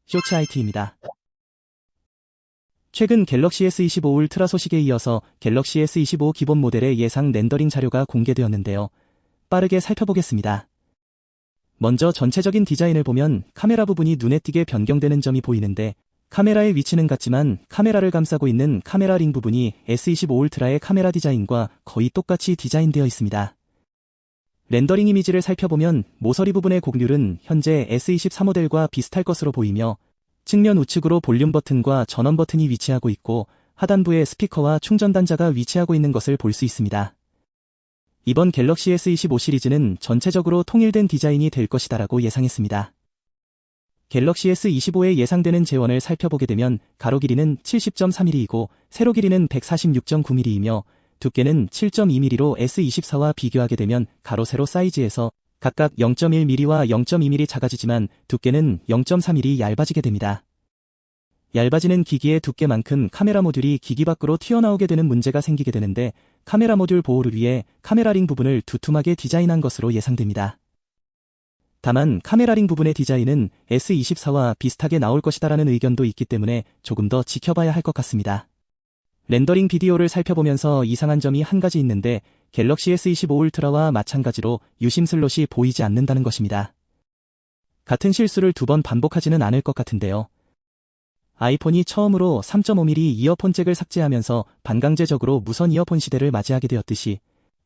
쇼츠 IT입니다. 최근 갤럭시 S25 울트라 소식에 이어서 갤럭시 S25 기본 모델의 예상 렌더링 자료가 공개되었는데요. 빠르게 살펴보겠습니다. 먼저 전체적인 디자인을 보면 카메라 부분이 눈에 띄게 변경되는 점이 보이는데, 카메라의 위치는 같지만 카메라를 감싸고 있는 카메라 링 부분이 S25 울트라의 카메라 디자인과 거의 똑같이 디자인되어 있습니다. 렌더링 이미지를 살펴보면 모서리 부분의 곡률은 현재 S24 모델과 비슷할 것으로 보이며, 측면 우측으로 볼륨 버튼과 전원 버튼이 위치하고 있고 하단부에 스피커와 충전 단자가 위치하고 있는 것을 볼 수 있습니다. 이번 갤럭시 S25 시리즈는 전체적으로 통일된 디자인이 될 것이다라고 예상했습니다. 갤럭시 S25의 예상되는 재원을 살펴보게 되면 가로 길이는 70.3mm이고 세로 길이는 146.9mm이며 두께는 7.2mm로 S24와 비교하게 되면 가로 세로 사이즈에서 각각 0.1mm와 0.2mm 작아지지만 두께는 0.3mm 얇아지게 됩니다. 얇아지는 기기의 두께만큼 카메라 모듈이 기기 밖으로 튀어나오게 되는 문제가 생기게 되는데, 카메라 모듈 보호를 위해 카메라 링 부분을 두툼하게 디자인한 것으로 예상됩니다. 다만 카메라 링 부분의 디자인은 S24와 비슷하게 나올 것이다라는 의견도 있기 때문에 조금 더 지켜봐야 할 것 같습니다. 렌더링 비디오를 살펴보면서 이상한 점이 한 가지 있는데, 갤럭시 S25 울트라와 마찬가지로 유심 슬롯이 보이지 않는다는 것입니다. 같은 실수를 두 번 반복하지는 않을 것 같은데요. 아이폰이 처음으로 3.5mm 이어폰 잭을 삭제하면서 반강제적으로 무선 이어폰 시대를 맞이하게 되었듯이,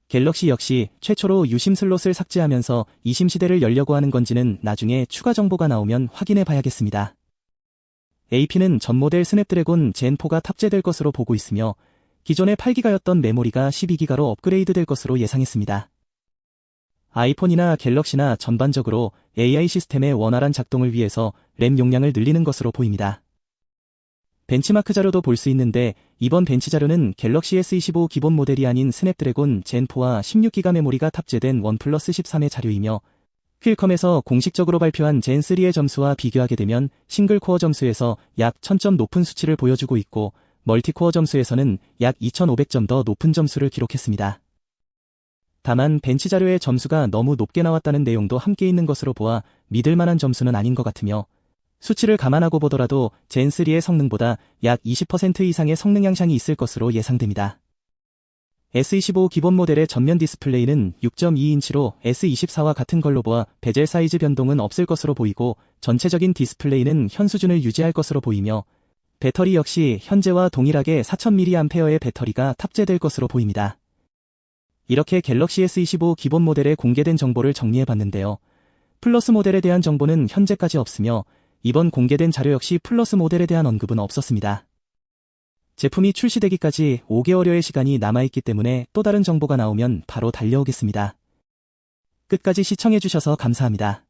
갤럭시 역시 최초로 유심 슬롯을 삭제하면서 이심 시대를 열려고 하는 건지는 나중에 추가 정보가 나오면 확인해 봐야겠습니다. AP는 전 모델 스냅드래곤 젠4가 탑재될 것으로 보고 있으며, 기존의 8기가였던 메모리가 12기가로 업그레이드 될 것으로 예상했습니다. 아이폰이나 갤럭시나 전반적으로 AI 시스템의 원활한 작동을 위해서 램 용량을 늘리는 것으로 보입니다. 벤치마크 자료도 볼 수 있는데, 이번 벤치 자료는 갤럭시 S25 기본 모델이 아닌 스냅드래곤 젠4와 16기가 메모리가 탑재된 원 플러스 13의 자료이며, 퀼컴에서 공식적으로 발표한 젠3의 점수와 비교하게 되면 싱글 코어 점수에서 약 1000점 높은 수치를 보여주고 있고, 멀티코어 점수에서는 약 2500점 더 높은 점수를 기록했습니다. 다만 벤치 자료의 점수가 너무 높게 나왔다는 내용도 함께 있는 것으로 보아 믿을 만한 점수는 아닌 것 같으며, 수치를 감안하고 보더라도 젠3의 성능보다 약 20% 이상의 성능 향상이 있을 것으로 예상됩니다. S25 기본 모델의 전면 디스플레이는 6.2인치로 S24와 같은 걸로 보아 베젤 사이즈 변동은 없을 것으로 보이고, 전체적인 디스플레이는 현 수준을 유지할 것으로 보이며, 배터리 역시 현재와 동일하게 4000mAh의 배터리가 탑재될 것으로 보입니다. 이렇게 갤럭시 S25 기본 모델의 공개된 정보를 정리해봤는데요. 플러스 모델에 대한 정보는 현재까지 없으며, 이번 공개된 자료 역시 플러스 모델에 대한 언급은 없었습니다. 제품이 출시되기까지 5개월여의 시간이 남아있기 때문에 또 다른 정보가 나오면 바로 달려오겠습니다. 끝까지 시청해주셔서 감사합니다.